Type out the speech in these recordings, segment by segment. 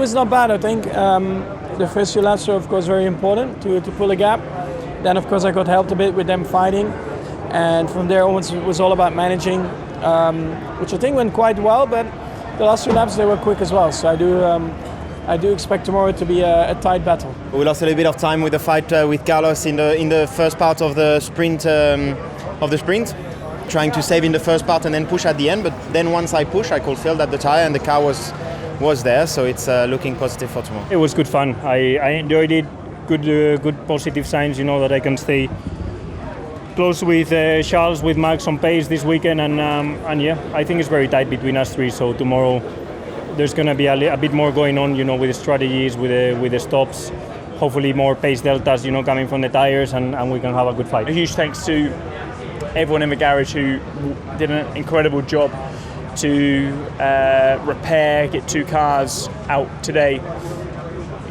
was not bad, I think. The first few laps were, of course, very important to pull a gap. Then, of course, I got helped a bit with them fighting. And from there onwards, it was all about managing, which I think went quite well. But the last few laps, they were quick as well. So I do expect tomorrow to be a tight battle. We lost a little bit of time with the fight with Carlos in the first part of the sprint. Trying to save in the first part and then push at the end. But then once I push, I could feel that the tire and the car was there. So it's looking positive for tomorrow. It was good fun. I enjoyed it. Good positive signs. You know that I can stay close with Charles, with Max on pace this weekend, and yeah, I think it's very tight between us three. So tomorrow there's going to be a bit more going on, you know, with the strategies, with the stops. Hopefully more pace deltas, you know, coming from the tires, and we can have a good fight. A huge thanks to everyone in the garage who did an incredible job to repair, get 2 cars out today.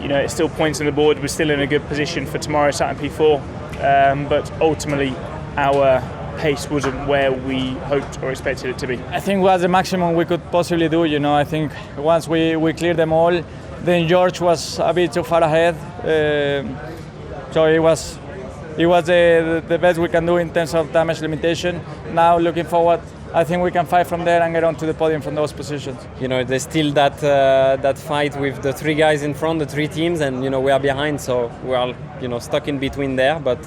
You know, it's still points on the board. We're still in a good position for tomorrow, Saturday P4. But ultimately, our pace wasn't where we hoped or expected it to be. I think it was the maximum we could possibly do. You know, I think once we cleared them all, then George was a bit too far ahead. So it was the best we can do in terms of damage limitation. Now looking forward, I think we can fight from there and get onto the podium from those positions. You know, there's still that fight with the 3 guys in front, the 3 teams, and you know we are behind, so we are stuck in between there. But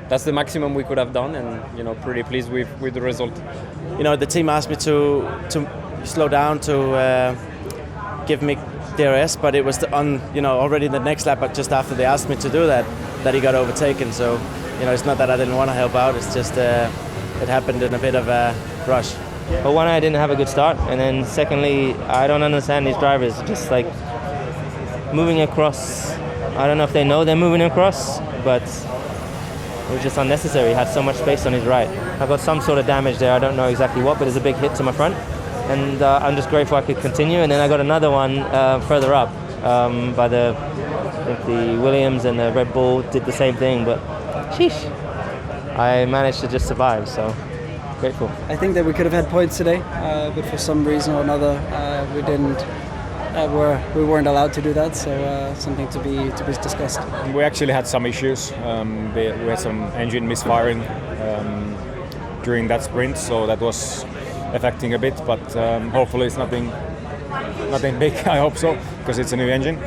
that's the maximum we could have done, and you know pretty pleased with the result. You know, the team asked me to slow down, to give me DRS, but it was already the next lap, but just after they asked me to do that he got overtaken. So you know, it's not that I didn't want to help out. It's just it happened in a bit of a rush. But one, I didn't have a good start, and then secondly, I don't understand these drivers just like moving across. I don't know if they know they're moving across, but it was just unnecessary. He had so much space on his right. I got some sort of damage there. I don't know exactly what, but there's a big hit to my front, and I'm just grateful I could continue. And then I got another one further up by the Williams, and the Red Bull did the same thing, but sheesh, I managed to just survive, so grateful. I think that we could have had points today, but for some reason or another, we didn't. We weren't allowed to do that, so something to be discussed. We actually had some issues. We had some engine misfiring during that sprint, so that was affecting a bit. But hopefully it's nothing big. I hope so, because it's a new engine.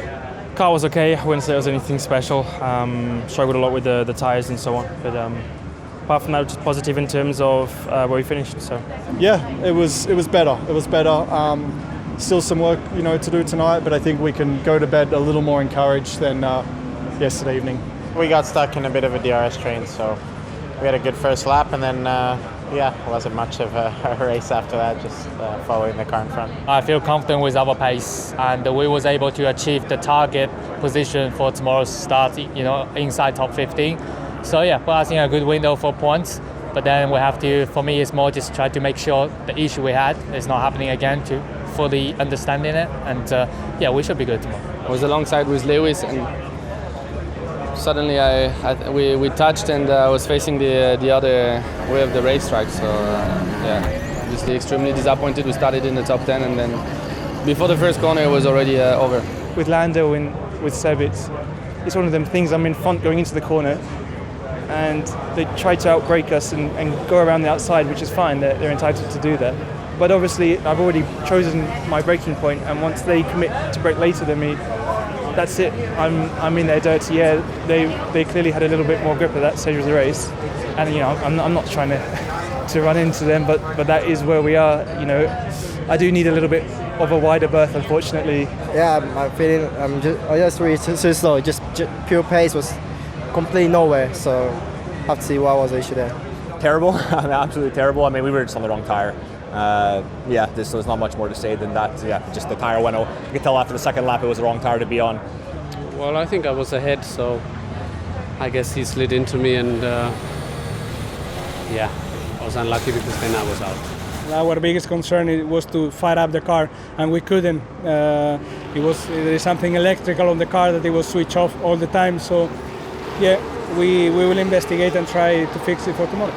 Car was okay. I wouldn't say it was anything special. Struggled a lot with the tires and so on, but apart from that, just positive in terms of where we finished. So yeah, it was better. It was better. Still some work, you know, to do tonight, but I think we can go to bed a little more encouraged than yesterday evening. We got stuck in a bit of a DRS train, so we had a good first lap, and then it wasn't much of a race after that, just following the car in front. I feel confident with our pace, and we was able to achieve the target position for tomorrow's start, you know, inside top 15. So yeah, well, I think a good window for points. But then we have to, for me, it's more just try to make sure the issue we had is not happening again, to fully understanding it, and we should be good tomorrow. I was alongside with Lewis, and suddenly we touched, and I was facing the other way of the racetrack. So obviously extremely disappointed. We started in the top 10, and then before the first corner it was already over. With Lando and with Seb, it's one of them things. I'm in front going into the corner, and they try to outbrake us and go around the outside, which is fine. They're entitled to do that. But obviously, I've already chosen my braking point, and once they commit to brake later than me, that's it. I'm in their dirty. Yeah, they clearly had a little bit more grip at that stage of the race, and you know, I'm not trying to run into them, but that is where we are. You know, I do need a little bit of a wider berth, unfortunately. Yeah, I'm feeling I just really too slow. Just pure pace was completely nowhere. So have to see what was the issue there. Terrible, absolutely terrible. I mean, we were just on the wrong tire. There's not much more to say than that. Yeah, just the tire went out. You could tell after the second lap it was the wrong tire to be on. Well, I think I was ahead, so I guess he slid into me, and I was unlucky because then I was out. Our biggest concern was to fire up the car, and we couldn't. There is something electrical on the car that it was switched off all the time. So, yeah, we will investigate and try to fix it for tomorrow.